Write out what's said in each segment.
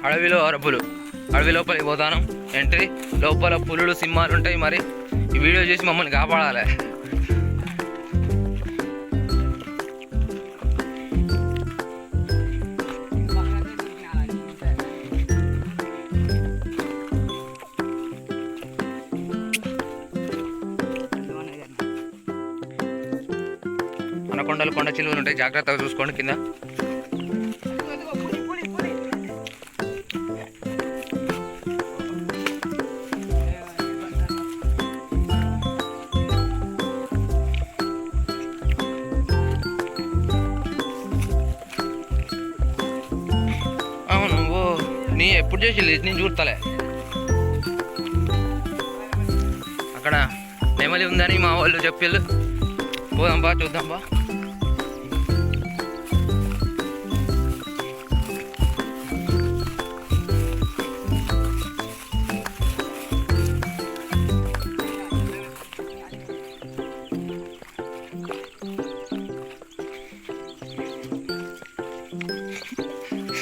అడవిలో అరపులు. అడవి లోపలికి పోతాను. ఎంట్రీ లోపల పులులు సింహాలు ఉంటాయి. మరి ఈ వీడియో చేసి మమ్మల్ని కాపాడాలి. అనకొండలు కొండ చిలువలు ఉంటాయి, జాగ్రత్తగా చూసుకోండి. కింద అవును ఓ నీ ఎప్పుడు చేసి నేను చూడతలే. అక్కడ నెమలి ఉందని మా వాళ్ళు చెప్పిళ్ళు. పోదాం బా, చూద్దాం బా.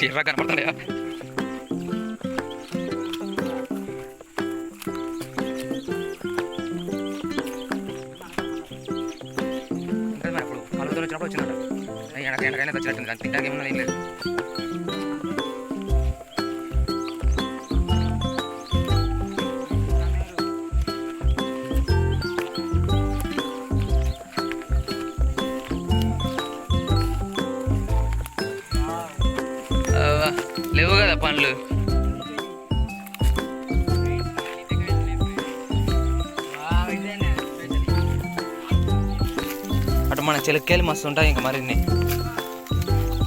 ఎర్ర కనపడుతుందా? ఇప్పుడు కలుగుతూ వచ్చినప్పుడు వచ్చినట్టు ఎండకైనా వచ్చినట్టుంది. దాన్ని తింటాక ఏమన్నా ఏం లేదు. లేవు కదా పండ్లు. అటు మన చిలక్కాయలు మస్తు ఉంటాయి. ఇంకా మరిన్ని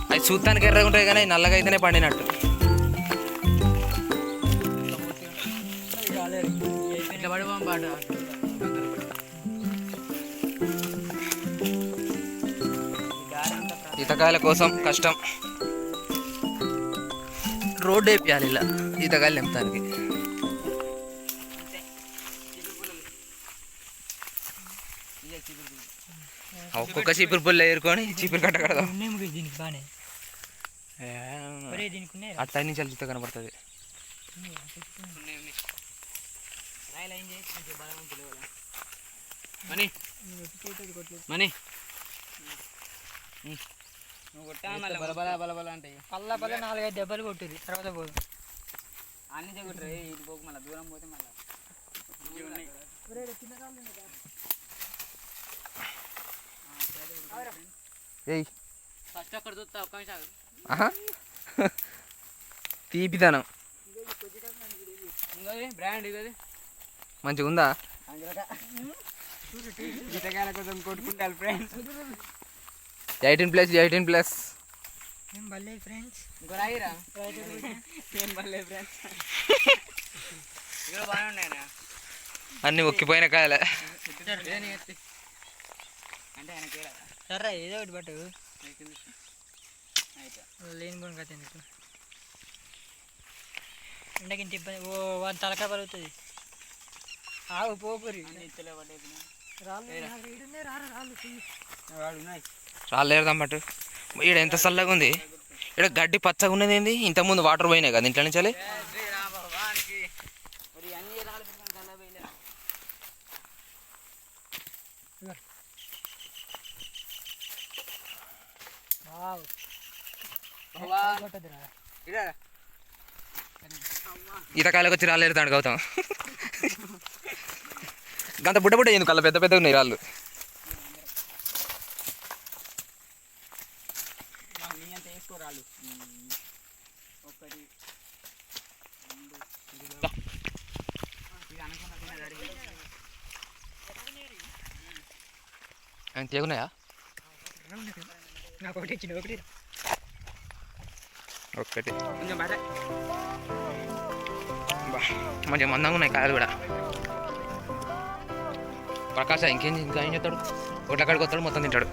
అవి చూస్తానికి ఎర్రగా ఉంటాయి కానీ నల్లగా అయితేనే పండినట్టు. ఈతకాయల కోసం కష్టం. రోడ్డు వేపియాలి ఇలా ఈతకాయలు నింపడానికి. ఒక్కొక్క చీపురు పుల్ల ఏరుకొని చీపురు కట్ట కడదాం. అట్లా నుంచి చూస్తే కనపడుతుంది. మనీ పల్ల 4-5 దెబ్బలు కొట్టింది. తర్వాత పోదు అన్ని కొట్టరు. ఇది పోకు మళ్ళీ దూరం పోతే మళ్ళీ ఫస్ట్ అక్కడ చూస్తా. ఒక్క నిమిషం తీపిదనం బ్రాండ్ ఇది మంచిగా ఉందా? ఈతకాయల కోసం కొట్టుకుంటారు ఫ్రెండ్స్. 18+, 18+. ఫ్రెండ్స్ ఇంకో రాయిరా ఏం బల్లే ఫ్రెండ్స్. ఇక్కడ బాగానే ఉన్నాయన అన్ని ఒక్కిపోయిన కాయలే. అంటే ఆయనకి సర్రా ఏదో ఒకటి పట్టు. లేని పోను కదా ఎందుకు ఎండకి ఇంత ఇబ్బంది. ఓ వాళ్ళ తలకాయ పలుగుతుంది. ఆవు పోపురి రాళ్ళు ఏరుదాం పట్టు. ఈడ ఎంత చల్లగా ఉంది. ఇక్కడ గడ్డి పచ్చగా ఉన్నది. ఏంది ఇంతకుముందు వాటర్ పోయినాయి కదా ఇంట్లో నుంచి. ఈతకాయలకు వచ్చి రాళ్ళు ఏరుతాడు గౌతమ్. గంత బుడ్డ బుడ్డ ఎందుకు అలా పెద్ద పెద్ద ఉన్నాయి రాళ్ళు. తీగున్నాయా? ఒకటి మంచిగా మందంగా ఉన్నాయి కాయలు కూడా. ప్రకాశ ఇంకా ఏం చేస్తాడు? ఒకటి అక్కడికి వస్తాడు, మొత్తం తింటాడు.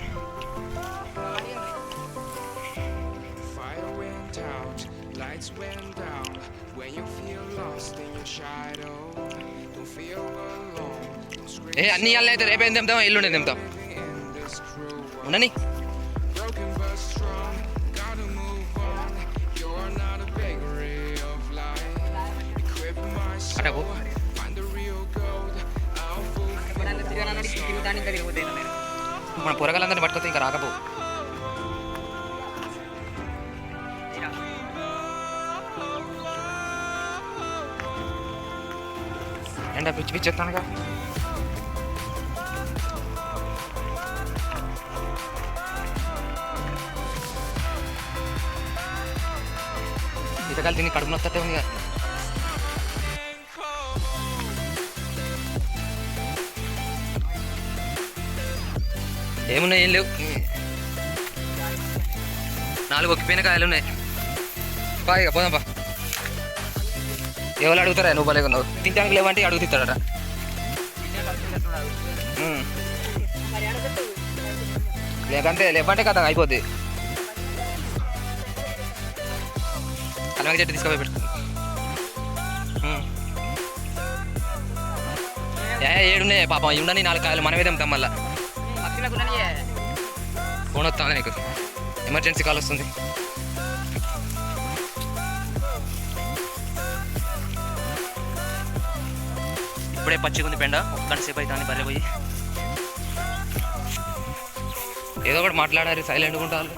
ఏ అన్ని ఇవాళ అయితే రేపేం తెంపుతాం, ఎల్లుండి తెంపుతాం. ఉండని అటకు తిరుగుతాను ఇంకా తిరుగుతాయి నేను మన పొరగాలందరినీ పట్టుకొస్తే ఇంకా రాకపో. ఎండ పిచ్చి పిచ్చి ఎత్తానుగా. ఈతకాయలు తిని కడుపు నొత్తట్టే ఉంది కదా. ఏమున్నాయి ఏం లేవు, 4 ఒక్కిపోయిన కాయలు ఉన్నాయి. బా ఇక పోదాం బా. ఎవరు అడుగుతారా నువ్వు భలే ఉన్నావు, తింటానికి లేవంటే అడుగుతాడట. లేకంటే లేవంటే కదా అయిపోద్ది. అలవాకి చెట్టు తీసుకుపోయి పెట్టుకో. 7 ఉన్నాయి పాపం, ఉండని 4 కాయలు మనమే తెంపుతాం మళ్ళా. ఫోన్ వస్తుందా నీకు, ఎమర్జెన్సీ కాల్ వస్తుంది. ఇప్పుడే పచ్చిగా ఉంది పెండ, ఒక గంట సేపు అవుతుంది బర్రె పోయి. ఏదో ఒకటి మాట్లాడారు, సైలెంట్గా ఉంటారు.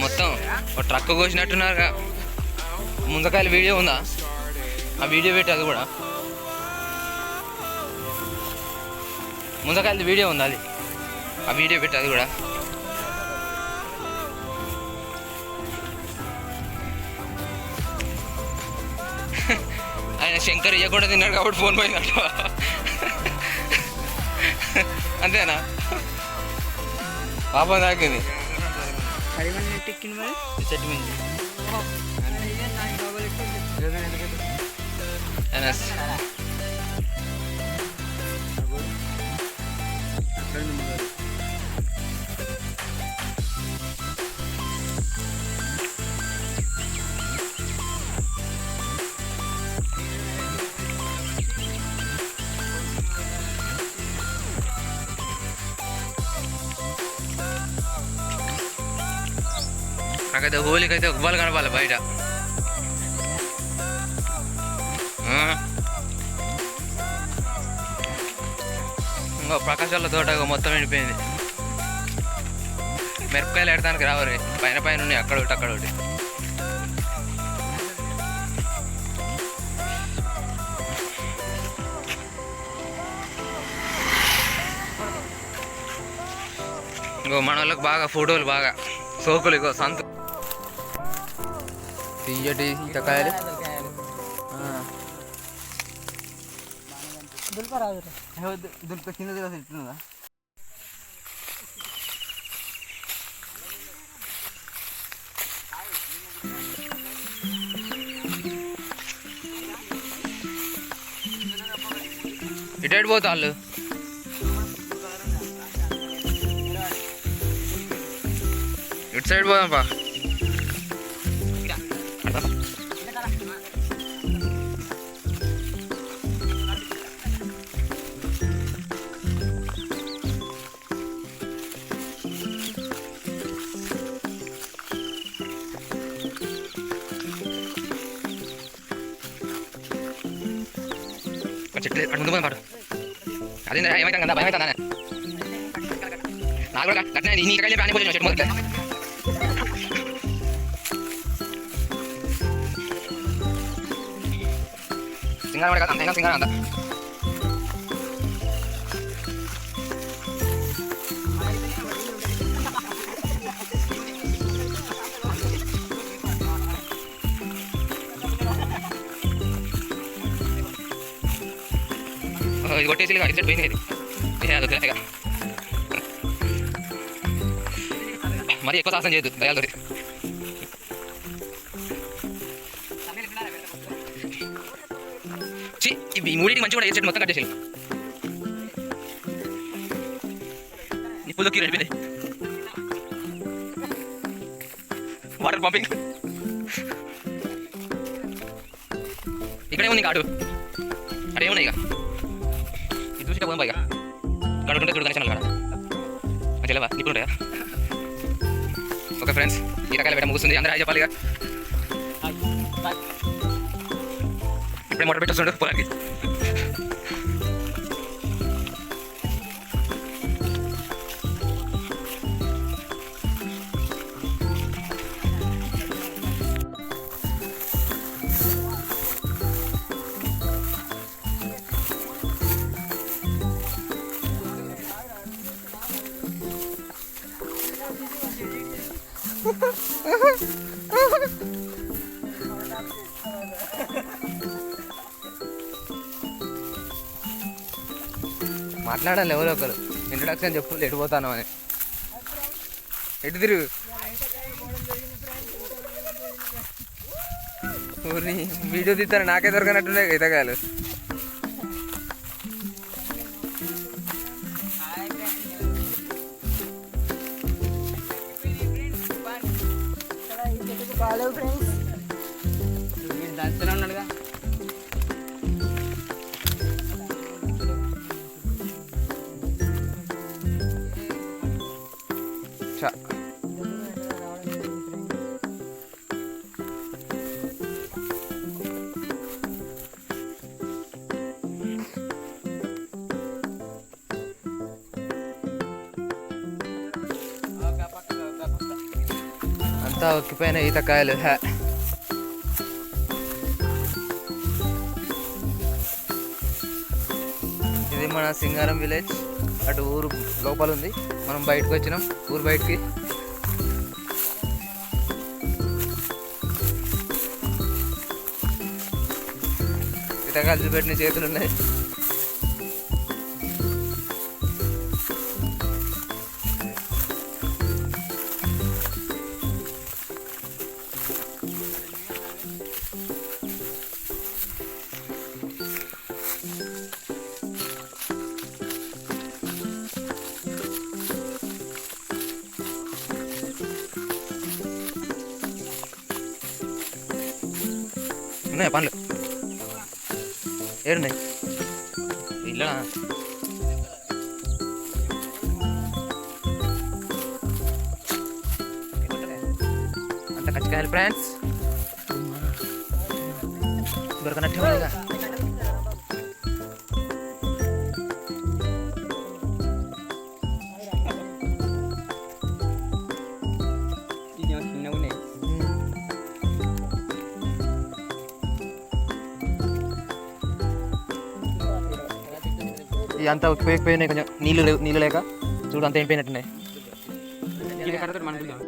మొత్తం ఒక ట్రక్ కోసినట్టున్నారు. ముందకాయలు వీడియో ఉందా, ఆ వీడియో పెట్టి అది కూడా ముందకాయలు వీడియో ఉందా, అది ఆ వీడియో పెట్టి అది కూడా. ఆయన శంకర్ ఇవ్వకుండా తిన్నాడు కాబట్టి ఫోన్ పోయిందంట. అంతేనా, పాపం తాకింది చెట్టు మించి. నాకైతే హోలీకి అయితే ఉవ్వాలి కనపాలి బయట. ఇంకో ప్రకాశాల తోట మొత్తం ఎండిపోయింది. మిరపకాయలు ఎడతానికి రావరు, పైన పైన ఉన్నాయి అక్కడ ఒకటి అక్కడ ఒకటి. ఇంకో మన వాళ్ళకి బాగా ఫోటోలు బాగా సోకులు. ఇగో సంత తీయటి ఈతకాయలు. కింద ఇట్లుందా, ఇటు పోతా వాళ్ళు. ఇటు సైడ్ పోదాంపా. చెట్లు ముందు పోదాం పాటు. అదే ఏమైతే కదా భయం అవుతుందా నాకు కూడా గట్టిన నీ ఇక్కడ ప్రాణి పోయి చెట్టు మొదలు. సింగారం కదా అంతైనా సింగారం అంతా. ఇది కొట్టేసి ఇటు సైడ్ పోయింది. అది తెలియక మరి ఎక్కువ సాహసం చేయొద్దు దయాలతోటి. ఈ మూడింటికి మంచిగా కూడా ఏ చెట్టు మొత్తం కట్టేసి నిప్పులు దొక్కి అయిపోయినాయి. వాటర్ పంపింగ్ ఇక్కడే ఉంది. కాడు అడే ఉన్నాయి. ఇక ఇది చూసి పోదాం. ఇక గడుకుంటే చూడు కనెక్షన్ కాడ మంచిగా నిప్పులు ఉంటాయా? ఓకే ఫ్రెండ్స్, ఈ రకాల వేట ముగుస్తుంది. అందరూ చెప్పాలి. ఇక ఇప్పుడే మోటార్ పెట్టొస్తుండే పొలానికి. మాట్లాడాలి ఎవరో ఒకరు. ఇంట్రొడక్షన్ చెప్పు, ఎటు పోతాను అని. ఎటు తిరుగు. వీడియో తీస్తాను, నాకే దొరకనట్టున్నాయి ఈతకాయలు. బాగాలేవు ఫ్రెండ్స్. దంచనే ఉన్నాడుగా. అంతా ఒక్కిపోయిన ఈతకాయలు. ఇది మన సింగారం విలేజ్. అటు ఊరు లోపల ఉంది, మనం బయటకు వచ్చినాం. ఊరు బయటికి ఈతకాయలు చూపెట్టిన చేతులు ఉన్నాయి. ఉన్నాయా పండ్లు? ఏడున్నాయి? ఇల్లా అంత కచ్చికాయలు ఫ్రెండ్స్. దొరకనట్టే ఉన్నాయిగా. చిన్నగా ఉన్నాయి. అంతా ఉక్కిపోయినాయి. కొంచెం నీళ్ళు లేక చూడు అంత ఎండిపోయినట్టున్నాయి. ఇది కరెక్ట్ మనకు